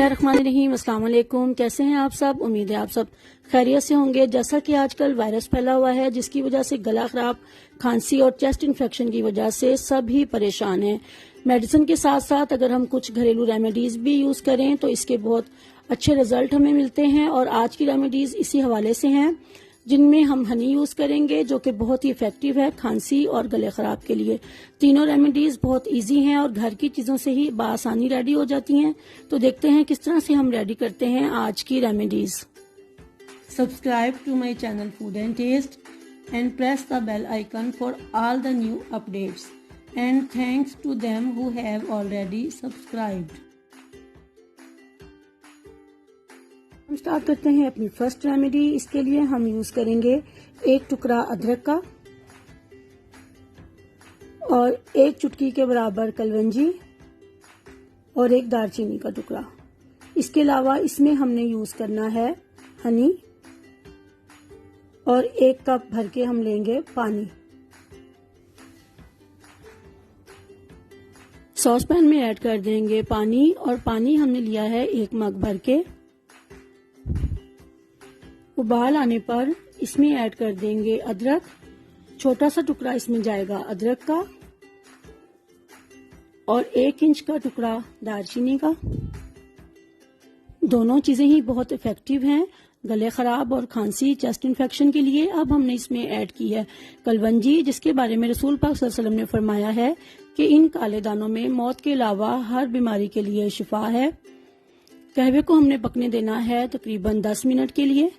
बिस्मिल्लाहिर्रहमानिर्रहीम। अस्सलाम वालेकुम। कैसे हैं आप सब? उम्मीद है आप सब खैरियत से होंगे। जैसा कि आजकल वायरस फैला हुआ है जिसकी वजह से गला खराब, खांसी और चेस्ट इन्फेक्शन की वजह से सभी परेशान हैं। मेडिसिन के साथ साथ अगर हम कुछ घरेलू रेमेडीज भी यूज करें तो इसके बहुत अच्छे रिजल्ट हमें मिलते हैं और आज की रेमेडीज इसी हवाले से हैं जिनमें हम हनी यूज करेंगे जो कि बहुत ही इफेक्टिव है खांसी और गले खराब के लिए। तीनों रेमेडीज बहुत इजी हैं और घर की चीजों से ही बआसानी रेडी हो जाती हैं। तो देखते हैं किस तरह से हम रेडी करते हैं आज की remedies. Subscribe to my channel food and taste and press the bell icon for all the new updates and thanks to them who have already subscribed. हम स्टार्ट करते हैं अपनी फर्स्ट रेमेडी। इसके लिए हम यूज करेंगे एक टुकड़ा अदरक का और एक चुटकी के बराबर कलवंजी और एक दालचीनी का टुकड़ा। इसके अलावा इसमें हमने यूज करना है हनी और एक कप भर के हम लेंगे पानी। सॉस पैन में ऐड कर देंगे पानी और पानी हमने लिया है एक मग भर के। उबाल आने पर इसमें ऐड कर देंगे अदरक। छोटा सा टुकड़ा इसमें जाएगा अदरक का और 1 इंच का टुकड़ा दालचीनी का। दोनों चीजें ही बहुत इफेक्टिव हैं गले खराब और खांसी चेस्ट इन्फेक्शन के लिए। अब हमने इसमें ऐड की है कलवंजी जिसके बारे में रसूल पाक सल्लल्लाहु अलैहि वसल्लम ने फरमाया है कि इन काले दानों में मौत के अलावा हर बीमारी के लिए शिफा है। कहवे को हमने पकने देना है तकरीबन 10 मिनट के लिए।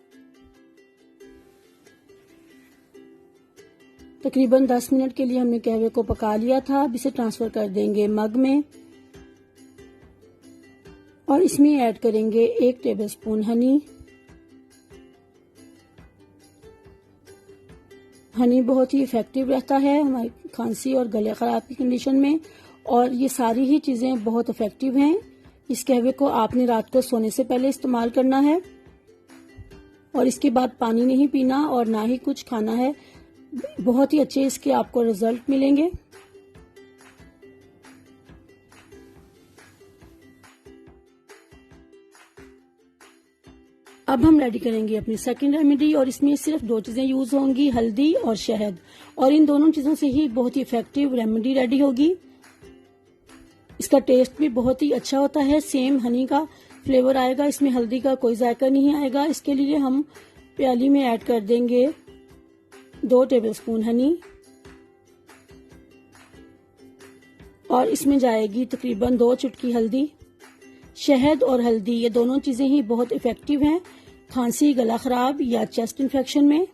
तकरीबन 10 मिनट के लिए हमने कहवे को पका लिया था। अब इसे ट्रांसफर कर देंगे मग में और इसमें ऐड करेंगे 1 टेबलस्पून हनी। हनी बहुत ही इफेक्टिव रहता है हमारी खांसी और गले खराब की कंडीशन में और ये सारी ही चीजें बहुत इफेक्टिव हैं। इस कहवे को आपने रात को सोने से पहले इस्तेमाल करना है और इसके बाद पानी नहीं पीना और ना ही कुछ खाना है। बहुत ही अच्छे इसके आपको रिजल्ट मिलेंगे। अब हम रेडी करेंगे अपनी सेकंड रेमेडी और इसमें सिर्फ 2 चीजें यूज होंगी, हल्दी और शहद, और इन दोनों चीजों से ही बहुत ही इफेक्टिव रेमेडी रेडी होगी। इसका टेस्ट भी बहुत ही अच्छा होता है, सेम हनी का फ्लेवर आएगा, इसमें हल्दी का कोई जायका नहीं आएगा। इसके लिए हम प्याली में ऐड कर देंगे 2 टेबलस्पून हनी और इसमें जाएगी तकरीबन 2 चुटकी हल्दी। शहद और हल्दी ये दोनों चीजें ही बहुत इफेक्टिव हैं खांसी, गला खराब या चेस्ट इन्फेक्शन में।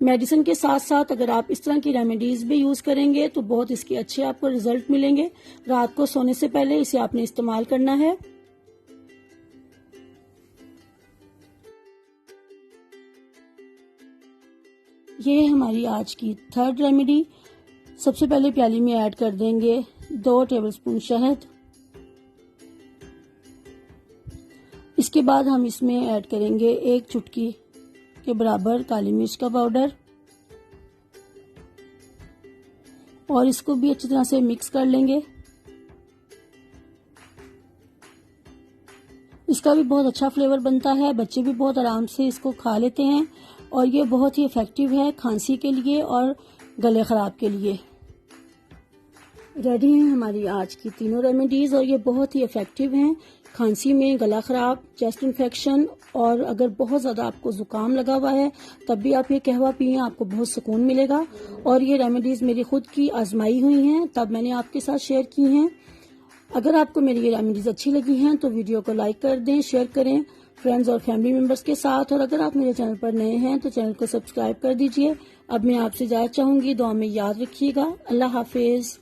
मेडिसिन के साथ साथ अगर आप इस तरह की रेमेडीज भी यूज करेंगे तो बहुत इसके अच्छे आपको रिजल्ट मिलेंगे। रात को सोने से पहले इसे आपने इस्तेमाल करना है। ये है हमारी आज की थर्ड रेमेडी। सबसे पहले प्याली में ऐड कर देंगे 2 टेबलस्पून शहद। इसके बाद हम इसमें ऐड करेंगे 1 चुटकी के बराबर काली मिर्च का पाउडर और इसको भी अच्छी तरह से मिक्स कर लेंगे। इसका भी बहुत अच्छा फ्लेवर बनता है, बच्चे भी बहुत आराम से इसको खा लेते हैं और ये बहुत ही इफेक्टिव है खांसी के लिए और गले खराब के लिए। रेडी हैं हमारी आज की तीनों रेमेडीज और ये बहुत ही इफेक्टिव हैं खांसी में, गला खराब, चेस्ट इन्फेक्शन और अगर बहुत ज्यादा आपको जुकाम लगा हुआ है तब भी आप ये कहवा पिए, आपको बहुत सुकून मिलेगा। और ये रेमेडीज मेरी खुद की आजमाई हुई हैं तब मैंने आपके साथ शेयर की हैं। अगर आपको मेरी ये रेमेडीज अच्छी लगी हैं तो वीडियो को लाइक कर दें, शेयर करें फ्रेंड्स और फैमिली मेंबर्स के साथ। और अगर आप मेरे चैनल पर नए हैं तो चैनल को सब्सक्राइब कर दीजिए। अब मैं आपसे इजाजत चाहूंगी, दुआ में याद रखिएगा। अल्लाह हाफिज।